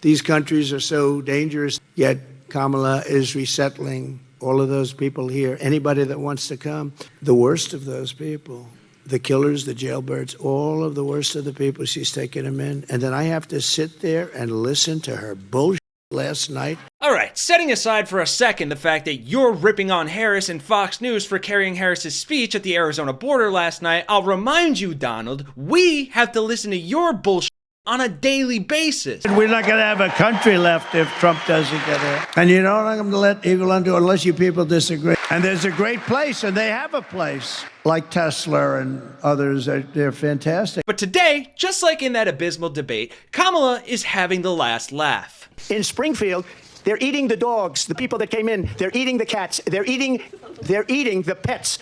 These countries are so dangerous, yet Kamala is resettling all of those people here. Anybody that wants to come, the worst of those people, the killers, the jailbirds, all of the worst of the people, she's taking them in. And then I have to sit there and listen to her bullshit last night. All right, setting aside for a second the fact that you're ripping on Harris and Fox News for carrying Harris's speech at the Arizona border last night, I'll remind you, Donald, we have to listen to your bullshit on a daily basis. We're not going to have a country left if Trump doesn't get in. And you know what I'm going to let evil undo unless you people disagree. And there's a great place, and they have a place, like Tesla and others. They're fantastic. But today, just like in that abysmal debate, Kamala is having the last laugh. In Springfield, they're eating the dogs, the people that came in. They're eating the cats. They're eating the pets.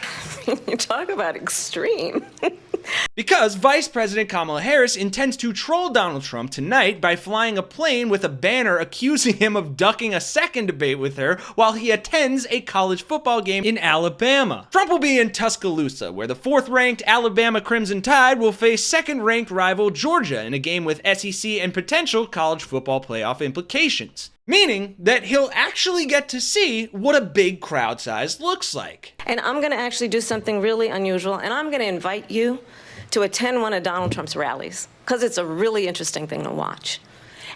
You talk about extreme. Because Vice President Kamala Harris intends to troll Donald Trump tonight by flying a plane with a banner accusing him of ducking a second debate with her while he attends a college football game in Alabama. Trump will be in Tuscaloosa, where the 4th-ranked Alabama Crimson Tide will face 2nd-ranked rival Georgia in a game with SEC and potential college football playoff implications. Meaning that he'll actually get to see what a big crowd size looks like. And I'm going to actually do something really unusual, and I'm going to invite you to attend one of Donald Trump's rallies, because it's a really interesting thing to watch.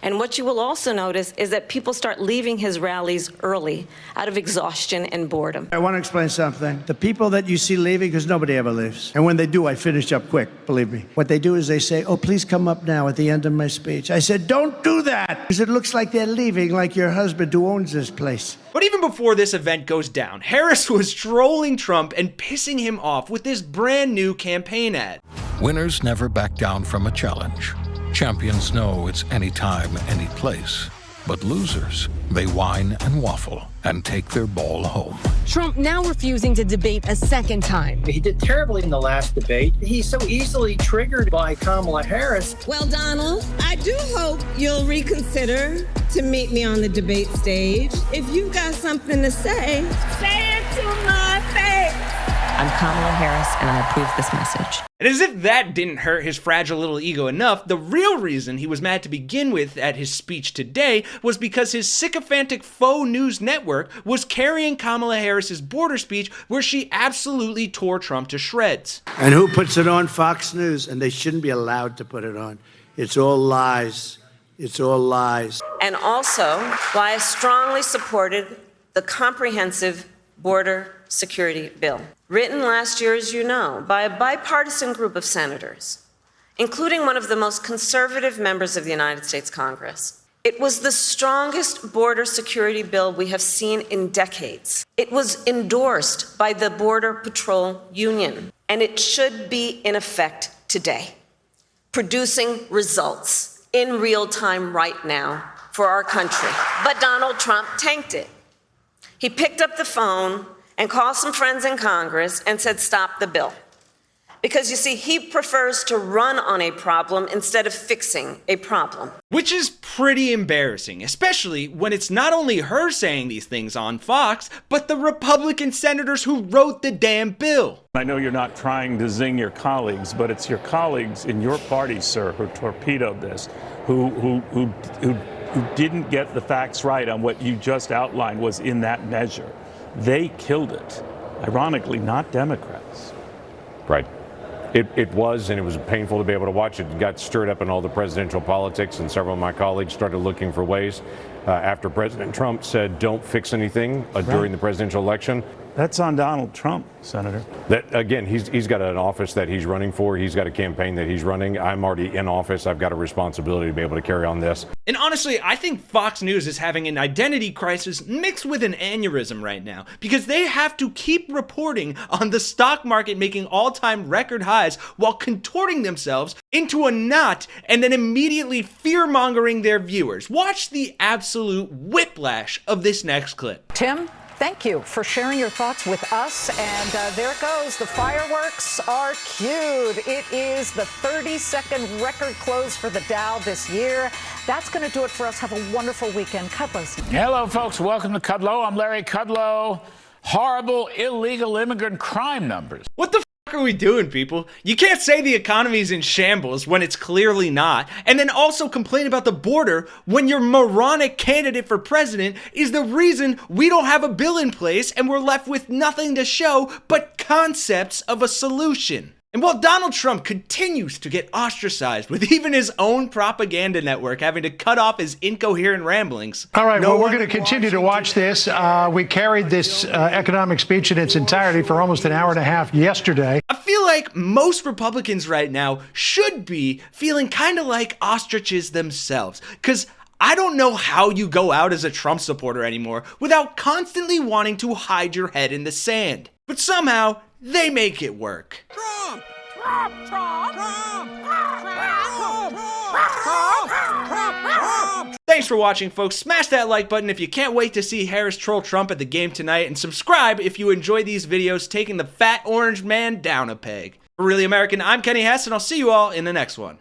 And what you will also notice is that people start leaving his rallies early out of exhaustion and boredom. I want to explain something. The people that you see leaving, because nobody ever leaves. And when they do, I finish up quick, believe me. What they do is they say, oh, please come up now at the end of my speech. I said, don't do that, because it looks like they're leaving, like your husband who owns this place. But even before this event goes down, Harris was trolling Trump and pissing him off with this brand new campaign ad. Winners never back down from a challenge. Champions know it's anytime, any place. But losers, they whine and waffle and take their ball home. Trump now refusing to debate a second time. He did terribly in the last debate. He's so easily triggered by Kamala Harris. Well, Donald, I do hope you'll reconsider to meet me on the debate stage. If you've got something to say it to my face. I'm Kamala Harris, and I approve this message. And as if that didn't hurt his fragile little ego enough, the real reason he was mad to begin with at his speech today was because his sycophantic faux news network was carrying Kamala Harris's border speech where she absolutely tore Trump to shreds. And who puts it on? Fox News. And they shouldn't be allowed to put it on. It's all lies. It's all lies. And also, why I strongly supported the comprehensive border security bill, written last year, as you know, by a bipartisan group of senators, including one of the most conservative members of the United States Congress. It was the strongest border security bill we have seen in decades. It was endorsed by the Border Patrol Union, and it should be in effect today, producing results in real time right now for our country. But Donald Trump tanked it. He picked up the phone and called some friends in Congress and said, stop the bill. Because, you see, he prefers to run on a problem instead of fixing a problem. Which is pretty embarrassing, especially when it's not only her saying these things on Fox, but the Republican senators who wrote the damn bill. I know you're not trying to zing your colleagues, but it's your colleagues in your party, sir, who torpedoed this, who didn't get the facts right on what you just outlined was in that measure. They killed it. Ironically, not Democrats. Right. It was, and it was painful to be able to watch it. It got stirred up in all the presidential politics, and several of my colleagues started looking for ways after President Trump said don't fix anything during the presidential election. That's on Donald Trump, Senator. That again, he's got an office that he's running for. He's got a campaign that he's running. I'm already in office. I've got a responsibility to be able to carry on this. And honestly, I think Fox News is having an identity crisis mixed with an aneurysm right now, because they have to keep reporting on the stock market making all-time record highs while contorting themselves into a knot and then immediately fear-mongering their viewers. Watch the absolute whiplash of this next clip. Tim, thank you for sharing your thoughts with us. And there it goes. The fireworks are cued. It is the 32nd record close for the Dow this year. That's going to do it for us. Have a wonderful weekend. Kudlow's. Hello, folks. Welcome to Kudlow. I'm Larry Kudlow. Horrible illegal immigrant crime numbers. What the What are we doing, people? You can't say the economy's in shambles when it's clearly not, and then also complain about the border when your moronic candidate for president is the reason we don't have a bill in place and we're left with nothing to show but concepts of a solution. And while Donald Trump continues to get ostracized with even his own propaganda network having to cut off his incoherent ramblings. All right, well, we're going to continue to watch this. We carried this economic speech in its entirety for almost an hour and a half yesterday. I feel like most Republicans right now should be feeling kind of like ostriches themselves, because I don't know how you go out as a Trump supporter anymore without constantly wanting to hide your head in the sand. But somehow, they make it work. Trump! Trump! Trump! Trump! Thanks for watching, folks. Smash that like button if you can't wait to see Harris troll Trump at the game tonight, and subscribe if you enjoy these videos taking the fat orange man down a peg. For Really American, I'm Kenny Hesse, and I'll see you all in the next one.